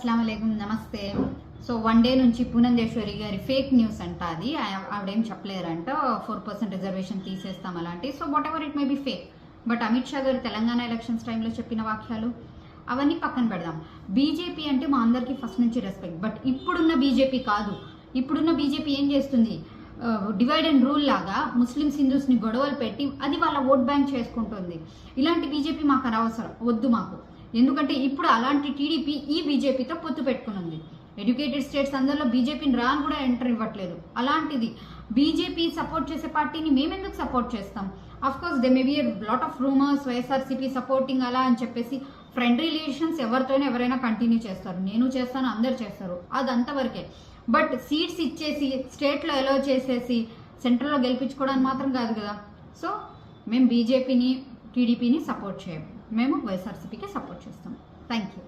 అస్సలాము అలైకుం, నమస్తే. So 1 day నుంచి పునందేశ్వరి గారి ఫేక్ న్యూస్ అంట. అది ఆవిడేం చెప్పలేరంట 4% రిజర్వేషన్ తీసేస్తాం అలాంటి. So what ever it may be fake. But Amit Shah గారు తెలంగాణ ఎలక్షన్స్ టైంలో చెప్పిన వాక్యాలు అవన్నీ పక్కన పెడదాం. బీజేపీ అంటే మా అందరికీ ఫస్ట్ నుంచి రెస్పెక్ట్. బట్ ఇప్పుడున్న బీజేపీ కాదు. ఇప్పుడున్న బీజేపీ ఏం చేస్తుంది, డివైడ్ అండ్ రూల్ లాగా ముస్లిమ్స్ హిందూస్ని గొడవలు పెట్టి అది వాళ్ళ ఓట్ బ్యాంక్ చేసుకుంటుంది. ఇలాంటి బీజేపీ మాకు అనవసరం, వద్దు మాకు. ఎందుకంటే ఇప్పుడు అలాంటి టీడీపీ ఈ బీజేపీతో పొత్తు పెట్టుకుని ఉంది. ఎడ్యుకేటెడ్ స్టేట్స్ అందరిలో బీజేపీని రాను కూడా ఎంటర్ ఇవ్వట్లేదు. అలాంటిది బీజేపీ సపోర్ట్ చేసే పార్టీని మేమెందుకు సపోర్ట్ చేస్తాం? Of course they may be lot of rumours, YSRCP supporting అలా అని చెప్పేసి ఫ్రెండ్ రిలేషన్స్ ఎవరితోనే ఎవరైనా కంటిన్యూ చేస్తారు. నేను చేస్తాను, అందరు చేస్తారు, అది అంతవరకే. బట్ సీట్స్ ఇచ్చేసి స్టేట్లో ఎలో చేసేసి సెంట్రల్లో గెలిపించుకోవడానికి మాత్రం కాదు కదా. సో మేము బీజేపీని టీడీపీని సపోర్ట్ చేయం, మేము వైఎస్ఆర్సీపీకి సపోర్ట్ చేస్తాం. Thank you.